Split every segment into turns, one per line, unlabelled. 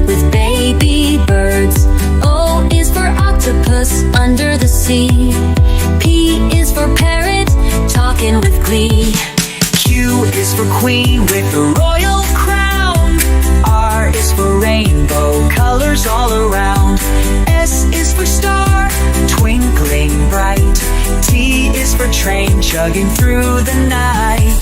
with baby birds. O is for octopus under the sea. P is for parrot, talking with glee.
Q is for queen with the royal crown. R is for rainbow, colors all around. S is for star, twinkling bright. T is for train, chugging through the night.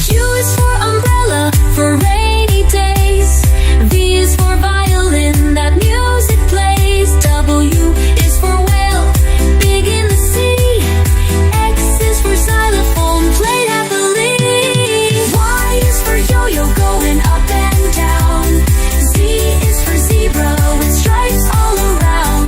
U is for umbrella, for rainy days. V is for violin, that music plays. W is for whale, big in the sea. X is for xylophone, played happily. Y is for yo-yo, going up and down. Z is for zebra, with stripes all around.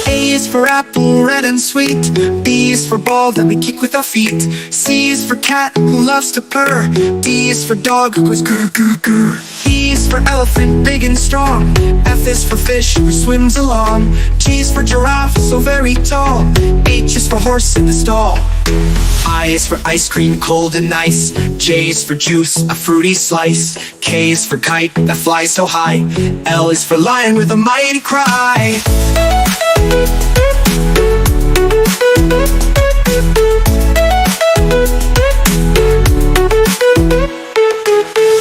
A is for apple, red and sweet. B is for ball that we kick with our feet. C is for cat, who loves to purr. D is for dog, who goes grr grr grr. E is for elephant, big and strong. F is for fish, who swims along. G is for giraffe, so very tall. H is for horse in the stall. I is for ice cream, cold and nice. J is for juice, a fruity slice. K is for kite, that flies so high. L is for lion with a mighty cry.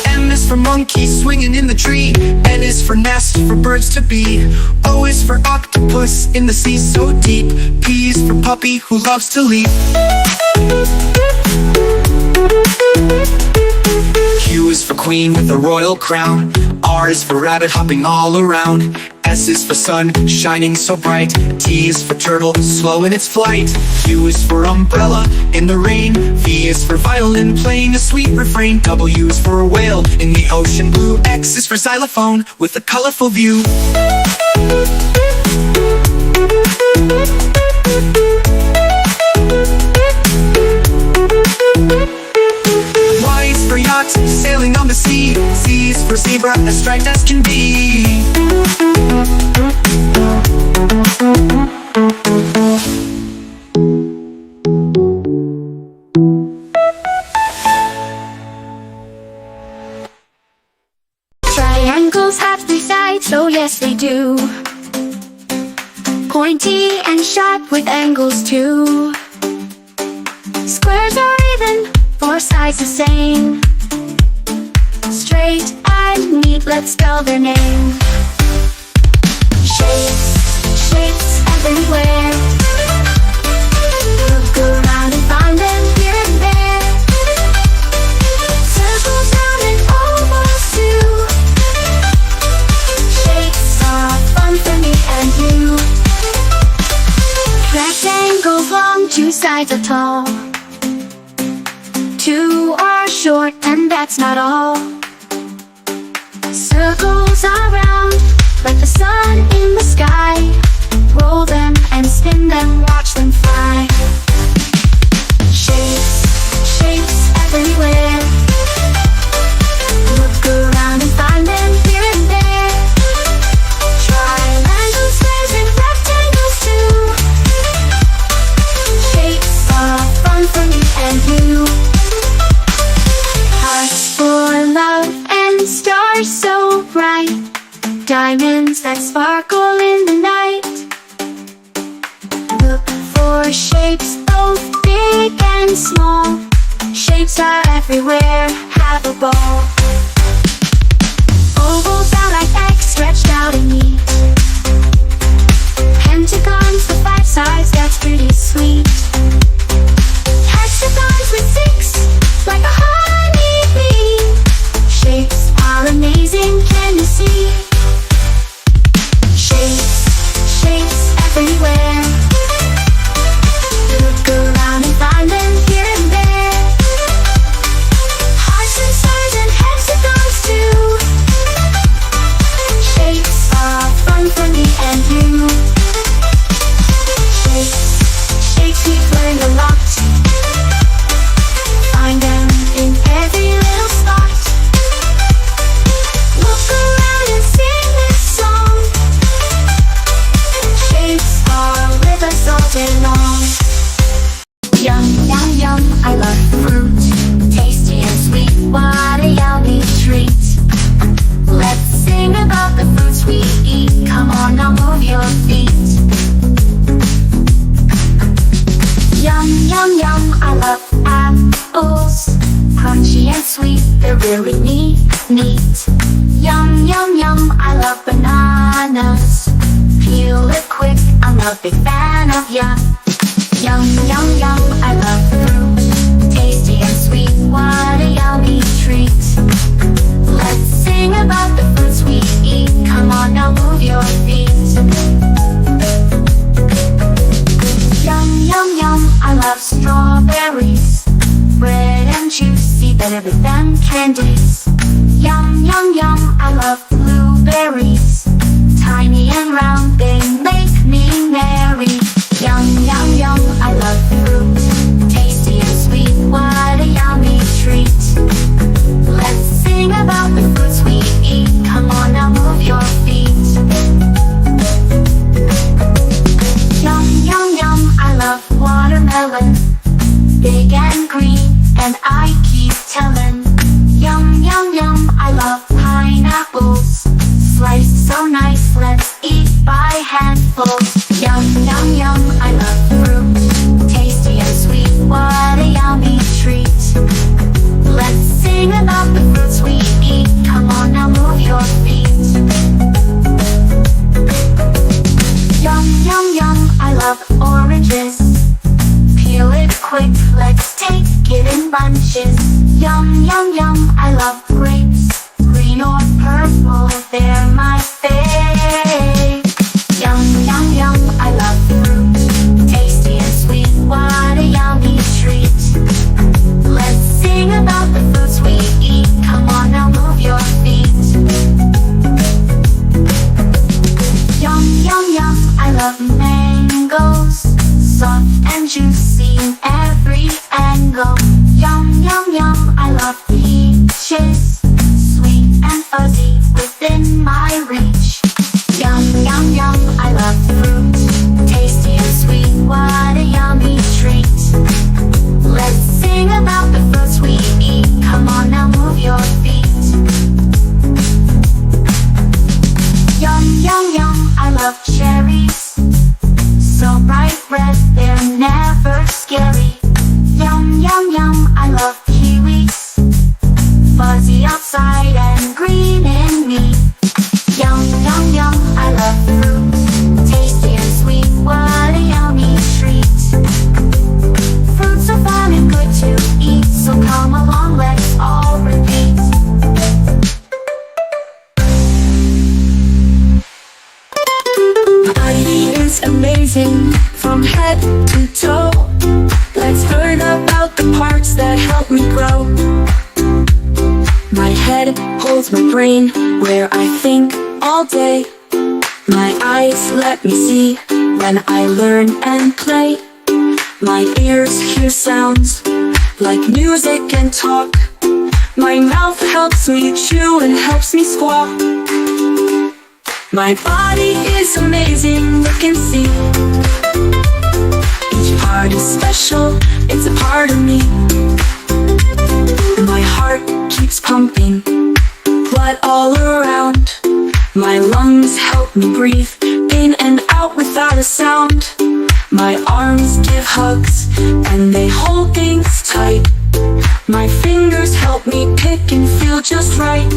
M is for monkey, swinging in the tree. N is for nest, for birds to be. O is for octopus, in the sea so deep. P is for puppy, who loves to leap. Q is for queen with a royal crown. R is for rabbit, hopping all around. S is for sun, shining so bright. T is for turtle, slow in its flight. U is for umbrella, in the rain. V is for violin, playing a sweet refrain. W is for a whale, in the ocean blue. X is for xylophone, with a colorful view. Y is for yacht, sailing on the sea. Z is for zebra, as striped as can be.
Triangles have three sides, oh yes they do. Pointy and sharp with angles too. Squares are even, four sides the same. Straight and neat, let's spell their name. Shapes, shapes everywhere. Look around and find them here and there. Circles round and ovals too. Shapes are fun for me and you. Rectangles long, two sides are tall. Two are short and that's not all. Circles are round, like the sun in the sky. Roll them and spin them, watch them fly. Shapes, shapes everywhere. Look around and find them here and there. Triangles, squares and rectangles too. Shapes are fun for me and you. Hearts for love and stars so bright. Diamonds that sparkle in the night. Look for shapes both big and small. Shapes are everywhere, have a ball. Ovals are like X, stretched out and neat. Pentagons, the five sides, that's pretty sweet. Hexagons with six, like a honeybee. Shapes are amazing, can you see? Shapes, shapes everywhere. Look around and find them here and there. Hearts and stars and hexagons too. Shapes are fun for me and you. Shapes, shapes we've learned a lot. Find them in every little spot. Look around and sing this song. Shapes are love bananas. Peel it quick, I'm a big fan of yum. Yum, yum, yum, I love fruit. Tasty and sweet, what a yummy treat. Let's sing about the fruits we eat. Come on now, move your feet. Yum, yum, yum, I love strawberries. Red and juicy, better than candies. Yum, yum, yum, I love blueberries. Tiny and round, they make me merry. Yum, yum, yum, I love fruit. Tasty and sweet, what a yummy treat. Let's sing about the fruits we eat. Come on now, move your feet. Yum, yum, yum, I love watermelon. Big and green, and I keep telling. Yum, yum, yum, I love pineapples. Sliced so nice, let's eat by handfuls. Yum, yum, yum, I love fruit. Tasty and sweet, what a yummy treat. Let's sing about the fruits we eat. Come on now, move your feet. Yum, yum, yum, I love oranges. Peel it quick, let's take it in bunches. Yum, yum, yum, I love grapes. Green or purple, they're my fave. Yum, yum, yum, I love fruit. Tasty and sweet, what a yummy treat. Let's sing about the fruits we eat. Come on now, move your feet. Yum, yum, yum, I love mangoes. Soft and juicy in every angle. Yum, yum, yum, I love peaches. Sweet and fuzzy within my reach. Yum, yum, yum, I love fruit. Tasty and sweet, what a yummy treat. Let's sing about the fruits we eat. Come on now, move your feet. Yum, yum, yum, I love cherries. So bright red, they're never scary. Yum, yum, yum, I love kiwis. Fuzzy outside and green in me. Yum, yum, yum, I love fruit. Tasty and sweet, what a yummy treat. Fruits are fun and good to eat, so come along, let's all repeat.
Body is amazing from head to toe. Let's learn about the parts that help me grow. My head holds my brain where I think all day. My eyes let me see when I learn and play. My ears hear sounds like music and talk. My mouth helps me chew and helps me squawk. My body is amazing, look and see. Each part is special, it's a part of me. My heart keeps pumping blood all around. My lungs help me breathe in and out without a sound. My arms give hugs and they hold things tight. My fingers help me pick and feel just right.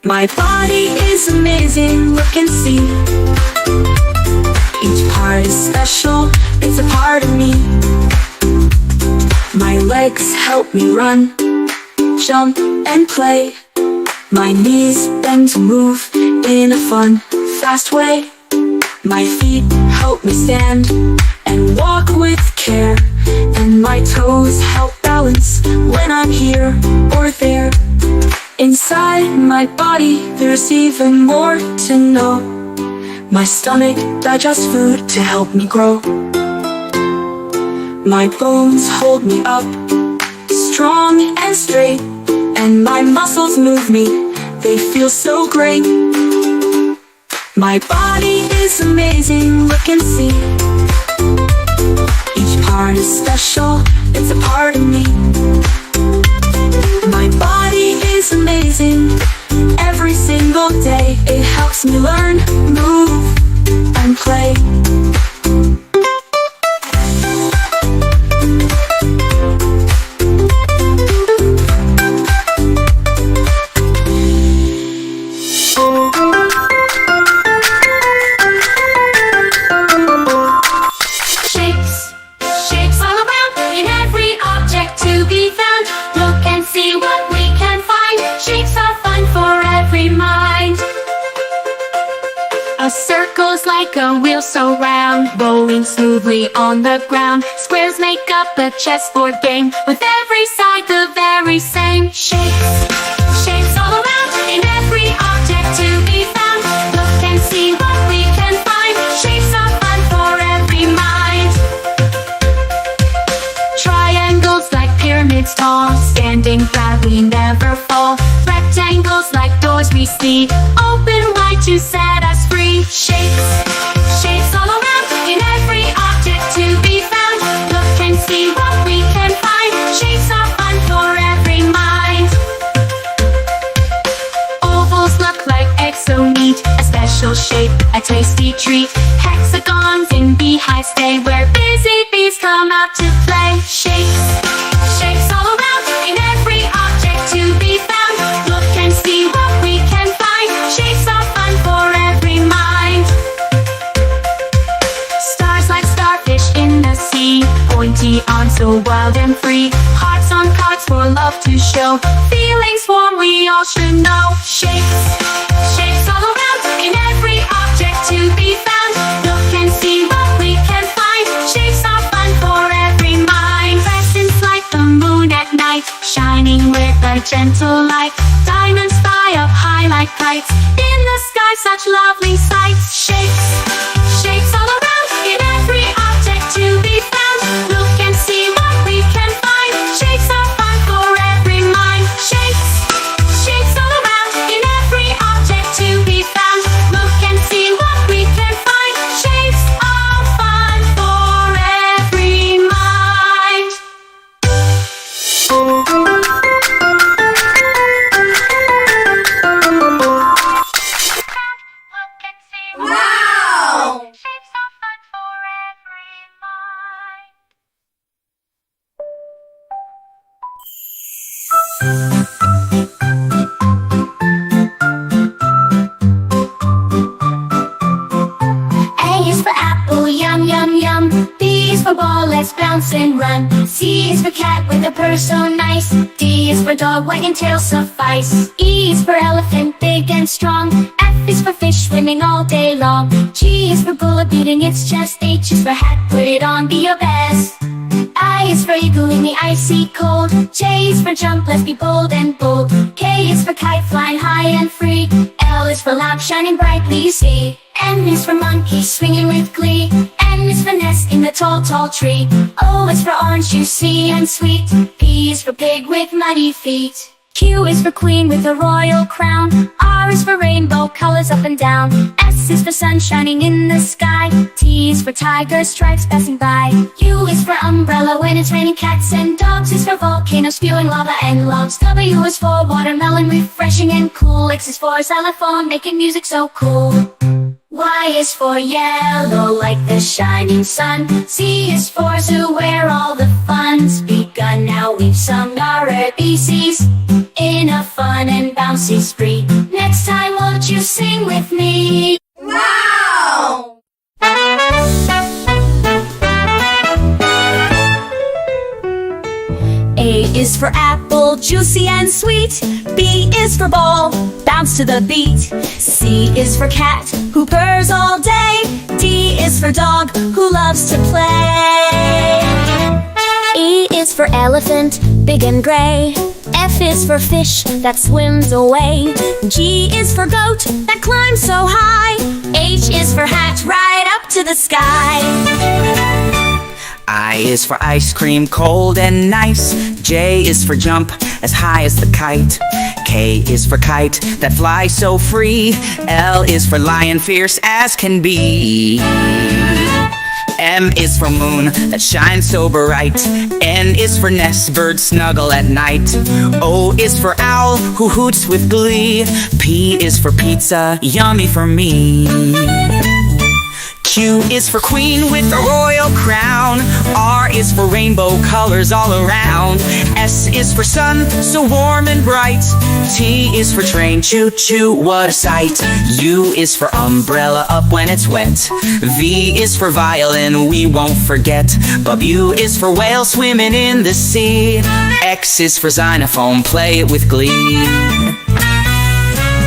My body is amazing, look and see. Each part is special, it's a part of me. My legs help me run, jump and play. My knees bend to move in a fun, fast way. My feet help me stand and walk with care. And my toes help balance when I'm here or there. Inside my body there's even more to know. My stomach digests food to help me grow. My bones hold me up, strong and straight. And my muscles move me, they feel so great. My body is amazing, look and see. Each part is special, it's a part of me. My body is amazing, every single day. It helps me learn, move, and play.
like a wheel so round, rolling smoothly on the ground. Squares make up a chessboard game, with every side the very same. Shapes all around, in every object to be found. Look and see what we can find. Shapes are fun for every mind. Triangles like pyramids tall, standing proud we never fall. Rectangles like doors we see, open wide to set us free. Shapes all around, in every object to be found. Look and see what we can find. Shapes are fun for every mind. Ovals look like eggs so neat, a special shape, a tasty treat. Hexagons in beehives stay, where busy bees come out to play. Shapes all around, in every object to be found. Look and see what we can find. Shapes are fun for every mind. Stars like starfish in the sea, pointy arms so wild and free. Hearts on cards for love to show, feelings warm we all should know. Shapes all around, in every object to be found. Look and see what we can find. Shapes are fun for every mind. Crescents like the moon at night, shining with a gentle light. Diamonds fly up high like kites, in the sky such lovely sights. Shapes all around, in every object to be found. Look and see what we can find. Shapes are fun for every mind. Shapes all around, in every object to be found. Look and see what we can find. Shapes are fun for every mind.
Wow!
Shapes are fun for every mind. A is for apple, yum, yum, yum. B is for ball, let's bounce and run. C is for cat with a purr so nice. D is for dog, wagging tail suffice. E is for elephant, big and strong. F is for fish, swimming all day long. G is for bullet, beating its chest. H is for hat, put it on, be your best. I is for eagle in the icy cold. J is for jump, let's be bold and bold. K is for kite, flying high and free. L is for lamp, shining brightly, you see. M is for monkey, swinging with glee. N is for nest in the tall, tall tree. O is for orange, juicy and sweet. P is for pig with muddy feet. Q is for queen with a royal crown. R is for rainbow, colors up and down. S is for sun shining in the sky. T is for tiger, stripes passing by. U is for umbrella when it's raining. Cats and dogs is for volcano, spewing lava and logs. W is for watermelon, refreshing and cool. X is for xylophone, making music so cool. Y is for yellow like the shining sun. Z is for zoo, where all the fun's begun. Now we've sung our ABCs in a fun and bouncy spree. Next time won't you sing with me?
Wow!
A is for apple, juicy and sweet. B is for ball, bounce to the beat. C is for cat, who purrs all day. D is for dog, who loves to play. E is for elephant, big and gray. F is for fish that swims away. G is for goat that climbs so high. H is for hat, right up to the sky.
I is for ice cream, cold and nice. J is for jump, as high as the kite. K is for kite, that flies so free. L is for lion, fierce as can be. M is for moon, that shines so bright. N is for nest, birds snuggle at night. O is for owl, who hoots with glee. P is for pizza, yummy for me. Q is for queen with a royal crown. R is for rainbow colors all around. S is for sun, so warm and bright. T is for train, choo-choo, what a sight. U is for umbrella, up when it's wet. V is for violin, we won't forget. W is for whale, swimming in the sea. X is for xylophone, play it with glee.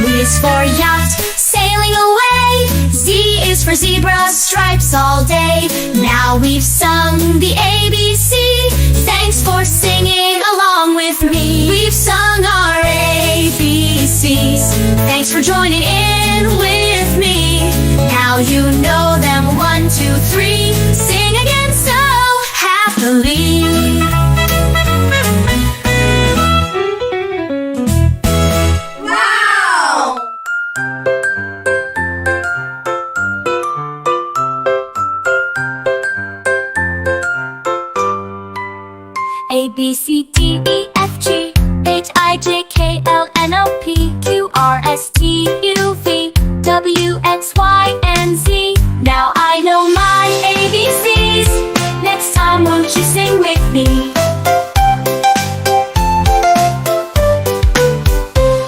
V is for yacht, sailing away. Z
Z is for zebra, stripes all day. Now we've sung the ABC. Thanks for singing along with me. We've sung our ABCs. Thanks for joining in with me. Now you know them, 1, 2, 3. Sing again so happily. A, B, C, D, E, F, G, H, I, J, K, L, N, O, P, Q, R, S, T, U, V, W, X, Y, and Z. Now I know my ABCs. Next time won't you sing with me?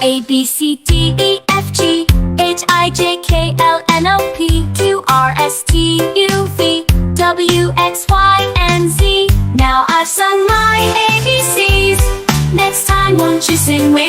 A, B, C, D, E, F, G, H, I, J, K, L, N, O, P, Q, R, S, T, U, V, W, X, Y, and Z. Now I've sung my ABCs. Next time won't you sing with